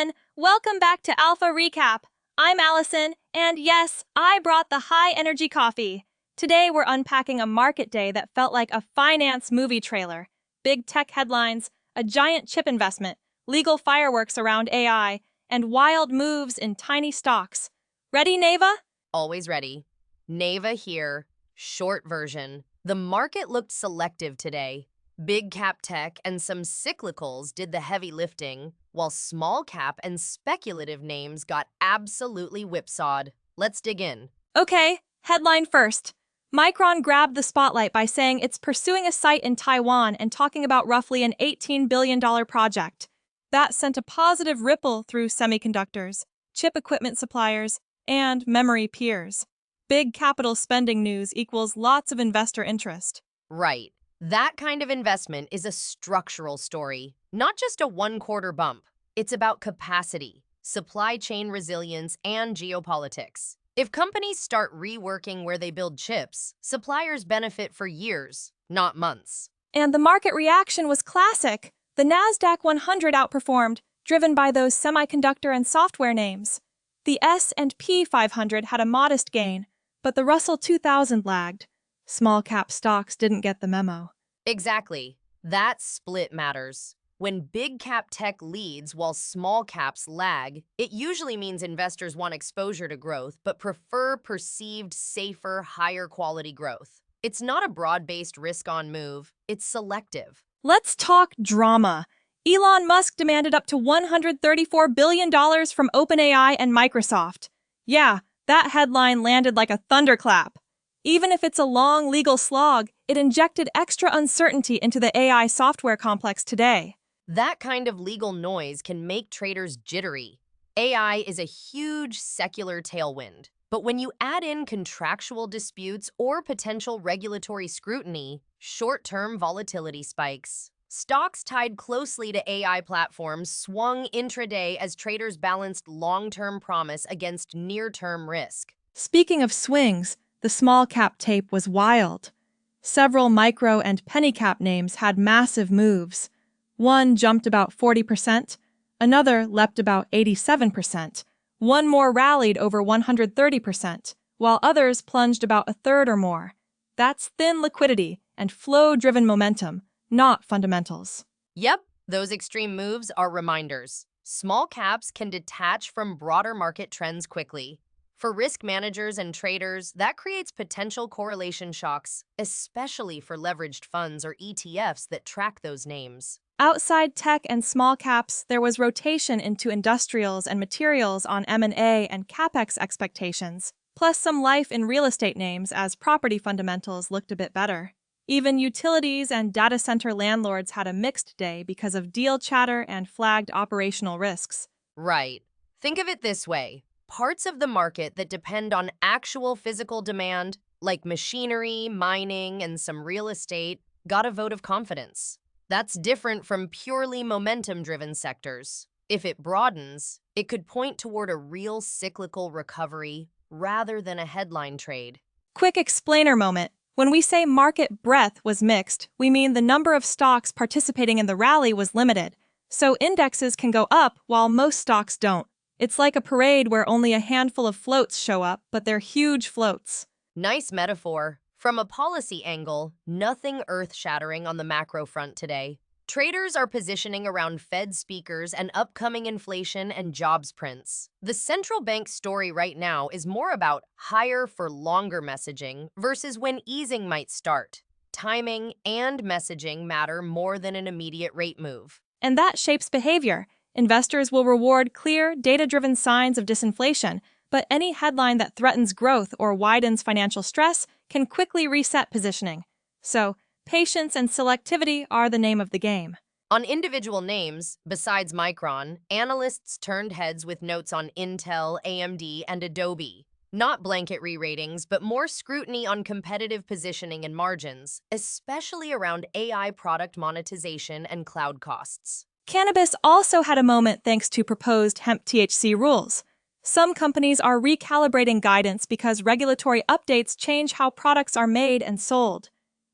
everyone! Welcome back to Alpha Recap. I'm Allison, and yes, I brought the high-energy coffee. Today we're unpacking a market day that felt like a finance movie trailer. Big tech headlines, a giant chip investment, legal fireworks around AI, and wild moves in tiny stocks. Ready, Neva? Always ready. Neva here, short version. The market looked selective today. Big cap tech and some cyclicals did the heavy lifting, while small cap and speculative names got absolutely whipsawed. Let's dig in. Okay, headline first. Micron grabbed the spotlight by saying it's pursuing a site in Taiwan and talking about roughly an $18 billion project. That sent a positive ripple through semiconductors, chip equipment suppliers, and memory peers. Big capital spending news equals lots of investor interest. Right. That kind of investment is a structural story, not just a one-quarter bump. It's about capacity, supply chain resilience, and geopolitics. If companies start reworking where they build chips, suppliers benefit for years, not months. And the market reaction was classic. The Nasdaq 100 outperformed, driven by those semiconductor and software names. The S&P 500 had a modest gain, but the Russell 2000 lagged. Small-cap stocks didn't get the memo. Exactly. That split matters. When big cap tech leads while small caps lag, it usually means investors want exposure to growth but prefer perceived, safer, higher quality growth. It's not a broad-based risk-on move, it's selective. Let's talk drama. Elon Musk demanded up to $134 billion from OpenAI and Microsoft. Yeah, that headline landed like a thunderclap. Even if it's a long legal slog, it injected extra uncertainty into the AI software complex today. That kind of legal noise can make traders jittery. AI is a huge secular tailwind. But when you add in contractual disputes or potential regulatory scrutiny, short-term volatility spikes. Stocks tied closely to AI platforms swung intraday as traders balanced long-term promise against near-term risk. Speaking of swings, the small cap tape was wild. Several micro and penny cap names had massive moves. One jumped about 40%, another leapt about 87%. One more rallied over 130%, while others plunged about a third or more. That's thin liquidity and flow-driven momentum, not fundamentals. Yep, those extreme moves are reminders. Small caps can detach from broader market trends quickly. For risk managers and traders, that creates potential correlation shocks, especially for leveraged funds or ETFs that track those names. Outside tech and small caps, there was rotation into industrials and materials on M&A and CapEx expectations, plus some life in real estate names as property fundamentals looked a bit better. Even utilities and data center landlords had a mixed day because of deal chatter and flagged operational risks. Right. Think of it this way. Parts of the market that depend on actual physical demand, like machinery, mining, and some real estate, got a vote of confidence. That's different from purely momentum-driven sectors. If it broadens, it could point toward a real cyclical recovery rather than a headline trade. Quick explainer moment. When we say market breadth was mixed, we mean the number of stocks participating in the rally was limited. So indexes can go up while most stocks don't. It's like a parade where only a handful of floats show up, but they're huge floats. Nice metaphor. From a policy angle, nothing earth-shattering on the macro front today. Traders are positioning around Fed speakers and upcoming inflation and jobs prints. The central bank story right now is more about higher for longer messaging versus when easing might start. Timing and messaging matter more than an immediate rate move. And that shapes behavior. Investors will reward clear, data-driven signs of disinflation, but any headline that threatens growth or widens financial stress can quickly reset positioning. So, patience and selectivity are the name of the game. On individual names, besides Micron, analysts turned heads with notes on Intel, AMD, and Adobe. Not blanket re-ratings, but more scrutiny on competitive positioning and margins, especially around AI product monetization and cloud costs. Cannabis also had a moment thanks to proposed hemp THC rules. Some companies are recalibrating guidance because regulatory updates change how products are made and sold.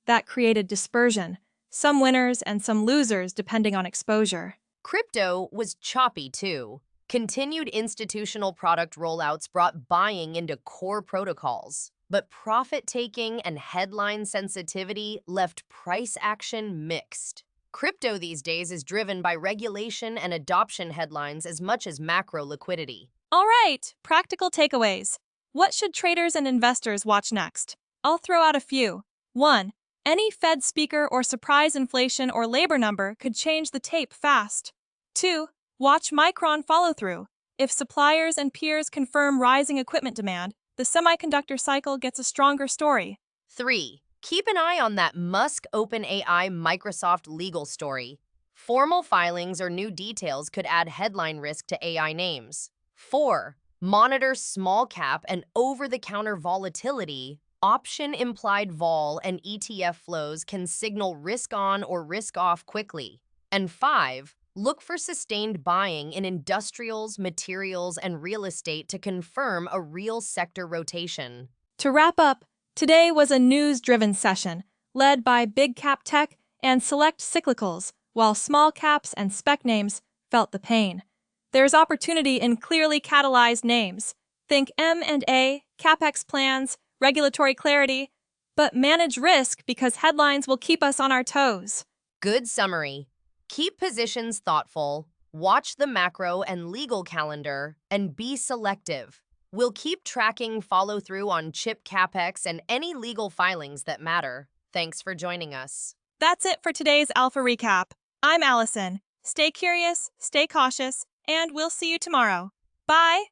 That created dispersion, some winners and some losers depending on exposure. Crypto was choppy too. Continued institutional product rollouts brought buying into core protocols, but profit-taking and headline sensitivity left price action mixed. Crypto these days is driven by regulation and adoption headlines as much as macro liquidity. All right, practical takeaways. What should traders and investors watch next? I'll throw out a few. 1. Any Fed speaker or surprise inflation or labor number could change the tape fast. 2. Watch Micron follow through. If suppliers and peers confirm rising equipment demand, the semiconductor cycle gets a stronger story. 3. Keep an eye on that Musk OpenAI Microsoft legal story. Formal filings or new details could add headline risk to AI names. 4. Monitor small cap and over-the-counter volatility. Option implied vol and ETF flows can signal risk on or risk off quickly. And 5. Look for sustained buying in industrials, materials, and real estate to confirm a real sector rotation. To wrap up, today was a news-driven session, led by big cap tech and select cyclicals, while small caps and spec names felt the pain. There's opportunity in clearly catalyzed names. Think M&A, CapEx plans, regulatory clarity, but manage risk because headlines will keep us on our toes. Good summary. Keep positions thoughtful, watch the macro and legal calendar, and be selective. We'll keep tracking follow-through on chip CapEx and any legal filings that matter. Thanks for joining us. That's it for today's Alpha Recap. I'm Allison. Stay curious, stay cautious, and we'll see you tomorrow. Bye!